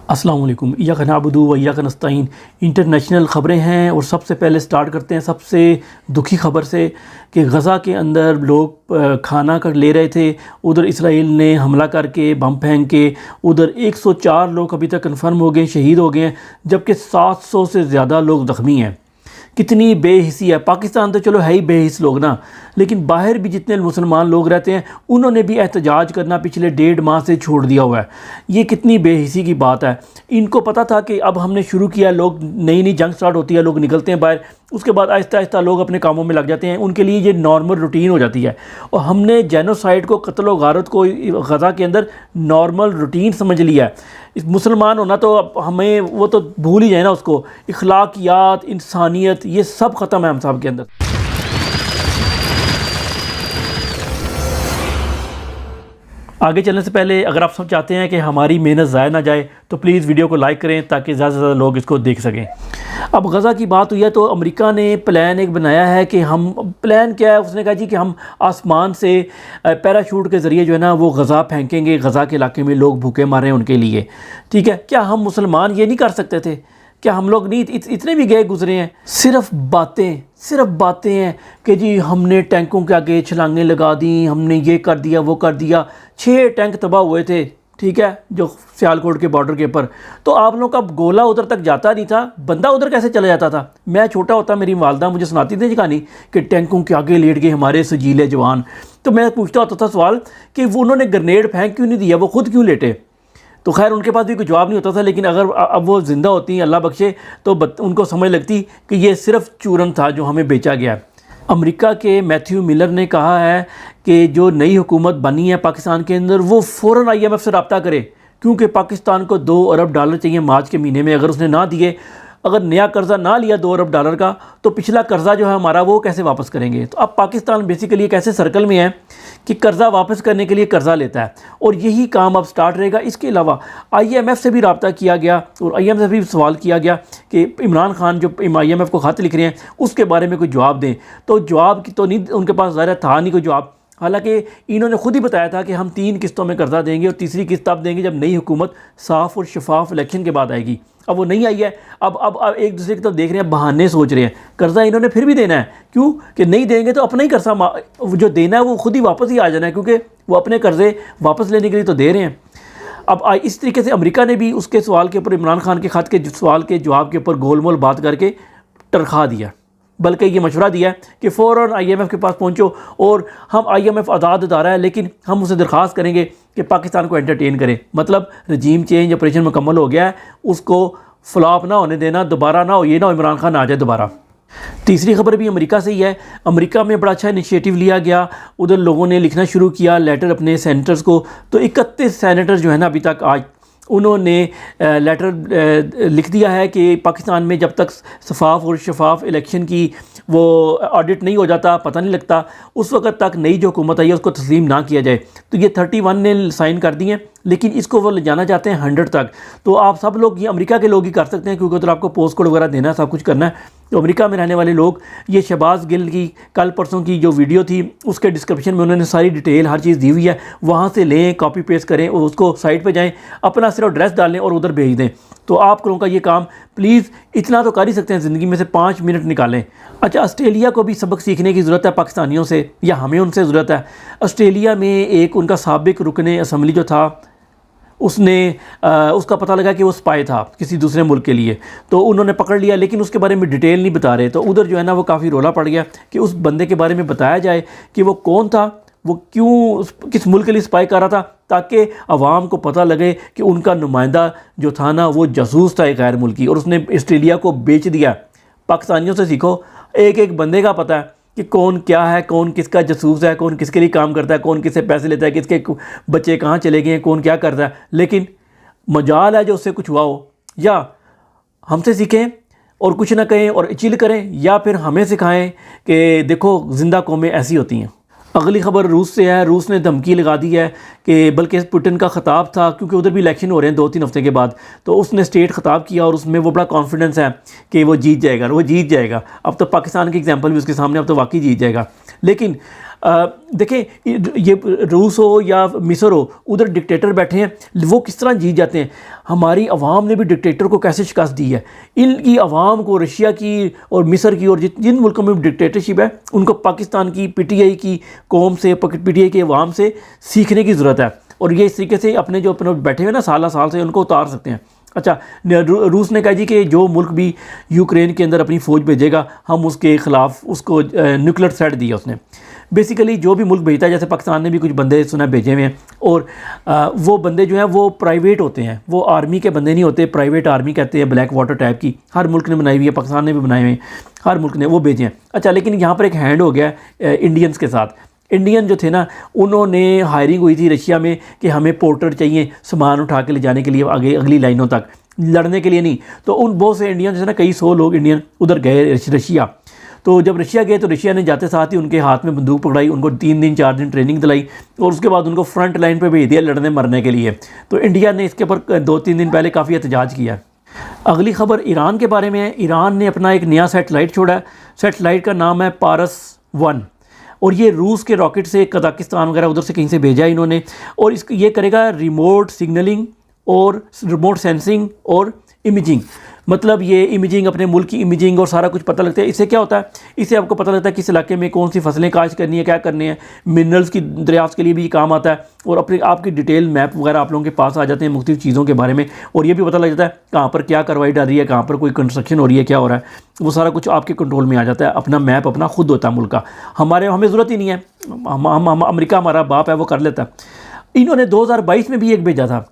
अस्सलाम वालेकुम, इय्याका नअबुदु व इय्याका नस्तईन इंटरनेशनल ख़बरें हैं। और सबसे पहले स्टार्ट करते हैं सबसे दुखी ख़बर से कि गज़ा के अंदर लोग खाना कर ले रहे थे, उधर इसराइल ने हमला करके बम फेंक के उधर 104 लोग अभी तक कन्फर्म हो गए, शहीद हो गए हैं, जबकि 700 से ज़्यादा लोग ज़ख्मी हैं। कितनी बेहिसी है। पाकिस्तान तो चलो है ही बेहिस लोग ना, लेकिन बाहर भी जितने मुसलमान लोग रहते हैं उन्होंने भी एहतजाज करना पिछले 1.5 माह से छोड़ दिया हुआ है। ये कितनी बेहिसी की बात है। इनको पता था कि अब हमने शुरू किया, लोग नई नई जंग स्टार्ट होती है, लोग निकलते हैं बाहर, उसके बाद आहिस्ता आहिस्ता लोग अपने कामों में लग जाते हैं, उनके लिए ये नॉर्मल रूटीन हो जाती है। और हमने जेनोसाइड को, कत्ल व गारत को गज़ा के अंदर नॉर्मल रूटीन समझ लिया है। इस मुसलमान होना तो हमें वो तो भूल ही जाए ना उसको। इखलाकियात, इंसानियत, ये सब ख़त्म है हम सब के अंदर। आगे चलने से पहले अगर आप सब चाहते हैं कि हमारी मेहनत ज़ाया ना जाए तो प्लीज़ वीडियो को लाइक करें ताकि ज़्यादा से ज़्यादा लोग इसको देख सकें। अब गज़ा की बात हुई है तो अमेरिका ने प्लान एक बनाया है कि हम, प्लान क्या है, उसने कहा जी कि हम आसमान से पैराशूट के ज़रिए जो है ना वो गज़ा फेंकेंगे, गज़ा के इलाके में लोग भूखे मारे हैं उनके लिए। ठीक है, क्या हम मुसलमान ये नहीं कर सकते थे? क्या हम लोग नहीं इतने भी गए गुजरे हैं? सिर्फ बातें हैं कि जी हमने टैंकों के आगे छलांगें लगा दी, हमने ये कर दिया वो कर दिया। 6 टैंक तबाह हुए थे, ठीक है, जो सियालकोट के बॉर्डर के ऊपर। तो आप लोगों का गोला उधर तक जाता नहीं था, बंदा उधर कैसे चला जाता था? मैं छोटा होता मेरी वालदा मुझे सुनाती थी कहानी कि टैंकों के आगे लेट गए हमारे सजीले जवान। तो मैं पूछता होता था सवाल कि वो उन्होंने ग्रेनेड फेंक क्यों नहीं दिया, वो खुद क्यों लेटे? तो खैर उनके पास भी कोई जवाब नहीं होता था। लेकिन अगर अब वो ज़िंदा होती, अल्लाह बख्शे, तो उनको समझ लगती कि ये सिर्फ चूरन था जो हमें बेचा गया। अमेरिका के मैथ्यू मिलर ने कहा है कि जो नई हुकूमत बनी है पाकिस्तान के अंदर वो फ़ौरन IMF से रब्ता करे, क्योंकि पाकिस्तान को $2 अरब चाहिए मार्च के महीने में। अगर उसने ना दिए, अगर नया कर्ज़ा ना लिया $2 अरब का, तो पिछला कर्ज़ा जो है हमारा वो कैसे वापस करेंगे? तो अब पाकिस्तान बेसिकली एक ऐसे सर्कल में है कि कर्ज़ा वापस करने के लिए कर्ज़ा लेता है, और यही काम अब स्टार्ट रहेगा। इसके अलावा IMF से भी रब्ता किया गया और IMF से भी सवाल किया गया कि इमरान खान जो IMF को ख़त लिख रहे हैं उसके बारे में कोई जवाब दें। तो जवाब की तो नहीं उनके पास ज़ाहिर था नहीं कोई जवाब। हालांकि इन्होंने खुद ही बताया था कि हम 3 किस्तों में कर्ज़ा देंगे और तीसरी किस्त तब देंगे जब नई हुकूमत साफ़ और शफाफ इलेक्शन के बाद आएगी। अब वो नहीं आई है। अब एक दूसरे की तरफ देख रहे हैं, बहाने सोच रहे हैं। कर्ज़ा इन्होंने फिर भी देना है, क्यों कि नहीं देंगे तो अपना ही कर्ज़ा जो देना है वो खुद ही वापस ही आ जाना है, क्योंकि वो अपने कर्ज़े वापस लेने के लिए तो दे रहे हैं। अब इस तरीके से अमेरिका ने भी उसके सवाल के ऊपर, इमरान खान के ख़त के सवाल के जवाब के ऊपर गोलमोल बात करके टरखा दिया, बल्कि ये मशवरा दिया कि फ़ौरन IMF के पास पहुंचो, और हम IMF आज़ाद अदारा है लेकिन हम उसे दरख्वास्त करेंगे कि पाकिस्तान को एंटरटेन करे। मतलब रजीम चेंज ऑपरेशन मुकम्मल हो गया है, उसको फ्लॉप ना होने देना, दोबारा ना हो, ये ना हो इमरान खान आ जाए दोबारा। तीसरी खबर भी अमेरिका से ही है। अमेरिका में बड़ा अच्छा इनिशिएटिव लिया गया, उधर लोगों ने लिखना शुरू किया लेटर अपने सेनेटर्स को। तो 31 सेनेटर जो है ना अभी तक आज उन्होंने लेटर लिख दिया है कि पाकिस्तान में जब तक शफाफ और शफाफ इलेक्शन की वो ऑडिट नहीं हो जाता, पता नहीं लगता, उस वक्त तक नई जो हुकूमत आई है उसको तस्लीम ना किया जाए। तो ये 31 ने साइन कर दिए, लेकिन इसको वो ले जाना चाहते हैं 100 तक। तो आप सब लोग, ये अमेरिका के लोग ही कर सकते हैं, क्योंकि उधर आपको पोस्ट कोड वगैरह देना, सब कुछ करना है। तो अमेरिका में रहने वाले लोग, ये शहबाज गिल की कल परसों की जो वीडियो थी उसके डिस्क्रिप्शन में उन्होंने सारी डिटेल हर चीज़ दी हुई है, वहाँ से लें, कॉपी पेस्ट करें और उसको साइट पे जाएं, अपना सिर्फ एड्रेस डालें और उधर भेज दें। तो आप लोगों का ये काम प्लीज़ इतना तो कर ही सकते हैं, ज़िंदगी में से 5 मिनट निकालें। अच्छा, ऑस्ट्रेलिया को भी सबक सीखने की ज़रूरत है पाकिस्तानियों से, या हमें उनसे ज़रूरत है। ऑस्ट्रेलिया में एक उनका साबिक रुकने असम्बली जो था, उसने उसका पता लगा कि वो स्पाई था किसी दूसरे मुल्क के लिए, तो उन्होंने पकड़ लिया, लेकिन उसके बारे में डिटेल नहीं बता रहे। तो उधर जो है ना वो काफ़ी रोला पड़ गया कि उस बंदे के बारे में बताया जाए कि वो कौन था, वो क्यों किस मुल्क के लिए स्पाई कर रहा था, ताकि आवाम को पता लगे कि उनका नुमाइंदा जो था ना वो जासूस था एक गैर मुल्की, और उसने ऑस्ट्रेलिया को बेच दिया। पाकिस्तानियों से सीखो, एक एक बंदे का पता है कि कौन क्या है, कौन किसका जासूस है, कौन किसके लिए काम करता है, कौन किससे पैसे लेता है, किसके बच्चे कहाँ चले गए हैं, कौन क्या करता है। लेकिन मजाल है जो उससे कुछ हुआ हो, या हमसे सीखें और कुछ ना कहें और चिल करें, या फिर हमें सिखाएं कि देखो ज़िंदा कौमें ऐसी होती हैं। अगली खबर रूस से है। रूस ने धमकी लगा दी है कि, बल्कि पुतिन का ख़ताब था, क्योंकि उधर भी इलेक्शन हो रहे हैं 2-3 हफ्ते के बाद, तो उसने स्टेट ख़ताब किया और उसमें वो बड़ा कॉन्फिडेंस है कि वो जीत जाएगा। अब तो पाकिस्तान की एग्जांपल भी उसके सामने, अब तो वाकई जीत जाएगा। लेकिन देखें ये रूस हो या मिस्र हो, उधर डिक्टेटर बैठे हैं, वो किस तरह जीत जाते हैं। हमारी आवाम ने भी डिक्टेटर को कैसे शिकस्त दी है। इनकी आवाम को रशिया की और मिस्र की और जिन मुल्कों में डिक्टेटरशिप है उनको पाकिस्तान की पीटीआई की कौम से, पीटीआई के अवाम से सीखने की ज़रूरत है। और ये इस तरीके से अपने जो अपने बैठे हुए ना साल से उनको उतार सकते हैं। अच्छा, रूस ने कहा जी कि जो मुल्क भी यूक्रेन के अंदर अपनी फ़ौज भेजेगा हम उसके ख़िलाफ़ उसको न्यूक्लियर थ्रेट दिया उसने। बेसिकली जो भी मुल्क भेजता है, जैसे पाकिस्तान ने भी कुछ बंदे सुना भेजे हुए हैं, और वो बंदे जो हैं वो प्राइवेट होते हैं, वो आर्मी के बंदे नहीं होते, प्राइवेट आर्मी कहते हैं, ब्लैक वाटर टाइप की। हर मुल्क ने बनाई हुई है, पाकिस्तान ने भी बनाए हुए हैं, हर मुल्क ने वो भेजे हैं। अच्छा, लेकिन यहाँ पर एक हैंड हो गया इंडियंस के साथ। इंडियन जो थे ना, उन्होंने हायरिंग हुई थी रशिया में कि हमें पोर्टर चाहिए सामान उठा के ले जाने के लिए आगे अगली लाइनों तक, लड़ने के लिए नहीं। तो उन बहुत से इंडियन जो है ना, कई 100 लोग इंडियन उधर गए रशिया। तो जब रशिया गए तो रशिया ने जाते साथ ही उनके हाथ में बंदूक पकड़ाई, उनको 3 दिन 4 दिन ट्रेनिंग दिलाई और उसके बाद उनको फ्रंट लाइन पे भेज दिया लड़ने मरने के लिए। तो इंडिया ने इसके ऊपर 2-3 दिन पहले काफ़ी एहतजाज किया। अगली खबर ईरान के बारे में है। ईरान ने अपना एक नया सैटेलाइट छोड़ा है। सैटेलाइट का नाम है पारस 1 और ये रूस के रॉकेट से कजाकिस्तान वगैरह उधर से कहीं से भेजा है इन्होंने। और ये करेगा रिमोट सिग्नलिंग और रिमोट सेंसिंग और इमेजिंग। मतलब ये इमेजिंग, अपने मुल्क की इमेजिंग और सारा कुछ पता लगता है। इससे क्या होता है, इससे आपको पता लगता है किस इलाके में कौन सी फसलें काश्त करनी है, क्या करनी है। मिनरल्स की दरियाफ्त के लिए भी काम आता है और अपने आपकी डिटेल मैप वगैरह आप लोगों के पास आ जाते हैं मुख्तलिफ चीज़ों के बारे में। और ये भी पता लग जाता है कहाँ पर क्या कार्रवाई डाल रही है, कहाँ पर कोई कंस्ट्रक्शन हो रही है, क्या हो रहा है, वो सारा कुछ आपके कंट्रोल में आ जाता है। अपना मैप अपना खुद होता है मुल्क का, हमें ज़रूरत ही नहीं है। हम अमेरिका हमारा बाप है, वो कर लेता है। इन्होंने 2022 में भी एक भेजा था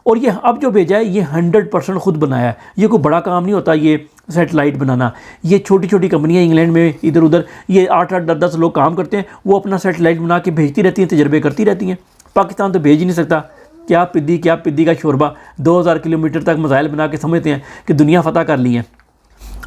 और ये अब जो भेजा है ये 100% खुद बनाया है। ये कोई बड़ा काम नहीं होता ये सैटेलाइट बनाना। ये छोटी छोटी कंपनियां इंग्लैंड में इधर उधर ये 8-8, 10-10 लोग काम करते हैं, वो अपना सैटेलाइट बना के भेजती रहती हैं, तजर्बे करती रहती हैं। पाकिस्तान तो भेज ही नहीं सकता। क्या पिद्दी का शोरबा, 2000 किलोमीटर तक मिसाइल बना के समझते हैं कि दुनिया फतह कर ली है।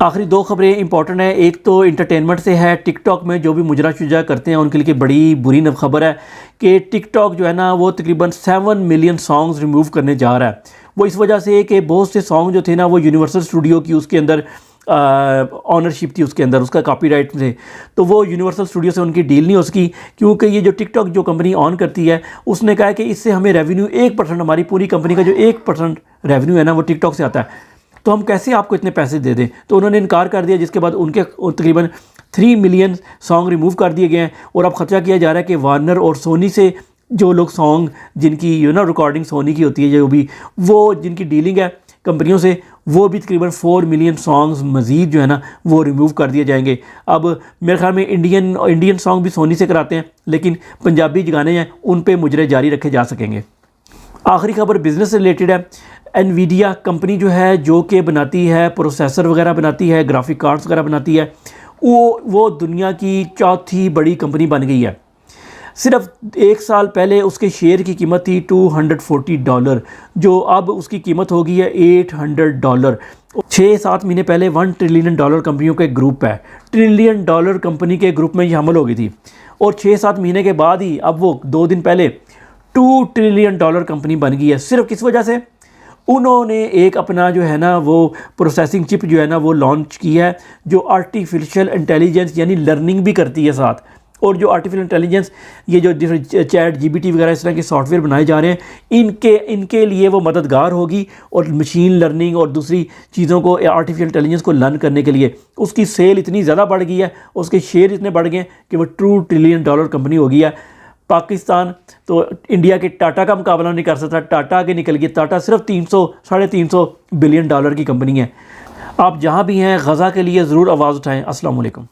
आखिरी 2 खबरें इंपॉर्टेंट है। एक तो इंटरटेनमेंट से है। टिकटॉक में जो भी मुजरा शुजा करते हैं उनके लिए बड़ी बुरी खबर है कि टिकटॉक जो है ना वो तकरीबन 7 मिलियन सॉन्ग्स रिमूव करने जा रहा है। वो इस वजह से कि बहुत से सॉन्ग जो थे ना वो यूनिवर्सल स्टूडियो की उसके अंदर ऑनरशिप थी, उसके अंदर उसका कॉपीराइट थे। तो वो यूनिवर्सल स्टूडियो से उनकी डील नहीं हो सकी, क्योंकि ये जो टिकटॉक जो कंपनी ऑन करती है उसने कहा है कि इससे हमें रेवेन्यू 1%, हमारी पूरी कंपनी का जो 1% रेवेन्यू है ना वो टिकटॉक से आता है, तो हम कैसे आपको इतने पैसे दे दें। तो उन्होंने इनकार कर दिया, जिसके बाद उनके तकरीबन 3 मिलियन सॉन्ग रिमूव कर दिए गए हैं। और अब खर्चा किया जा रहा है कि वार्नर और सोनी से जो लोग सॉन्ग जिनकी रिकॉर्डिंग सोनी की होती है, जो भी वो जिनकी डीलिंग है कंपनियों से, वो भी तकरीबन 4 मिलियन सॉन्ग्स मज़ीद जो है ना वो रिमूव कर दिए जाएंगे। अब मेरे ख्याल में इंडियन सॉन्ग भी सोनी से कराते हैं, लेकिन पंजाबी जो गाने हैं उन पे मुजरे जारी रखे जा सकेंगे। आखिरी खबर बिज़नेस से रिलेटेड है। एनवीडिया कंपनी जो है, जो कि बनाती है प्रोसेसर वगैरह बनाती है, ग्राफिक कार्ड्स वगैरह बनाती है, वो दुनिया की 4थी बड़ी कंपनी बन गई है। सिर्फ 1 साल पहले उसके शेयर की कीमत थी $240, जो अब उसकी कीमत हो गई है $800। 6-7 महीने पहले $1 ट्रिलियन कंपनियों के ग्रुप है, $1 ट्रिलियन कंपनी के ग्रुप में ये शामिल हो गई थी। और 6-7 महीने के बाद ही अब वो 2 दिन पहले $2 ट्रिलियन कंपनी बन गई है। सिर्फ किस वजह से, उन्होंने एक अपना जो है ना वो प्रोसेसिंग चिप जो है ना वो लॉन्च की है, जो आर्टिफिशियल इंटेलिजेंस यानी लर्निंग भी करती है साथ। और जो आर्टिफिशियल इंटेलिजेंस, ये जो चैट जीपीटी वगैरह इस तरह के सॉफ्टवेयर बनाए जा रहे हैं, इनके लिए वो मददगार होगी। और मशीन लर्निंग और दूसरी चीज़ों को, आर्टिफिशियल इंटेलिजेंस को लर्न करने के लिए उसकी सेल इतनी ज़्यादा बढ़ गई है, उसके शेयर इतने बढ़ गए कि वो $2 ट्रिलियन कंपनी हो गई है। पाकिस्तान तो इंडिया के टाटा का मुकाबला नहीं कर सकता, टाटा आगे निकल गया। टाटा सिर्फ 300-350 बिलियन डॉलर की कंपनी है। आप जहाँ भी हैं गज़ा के लिए ज़रूर आवाज़ उठाएँ। अस्सलाम वालेकुम।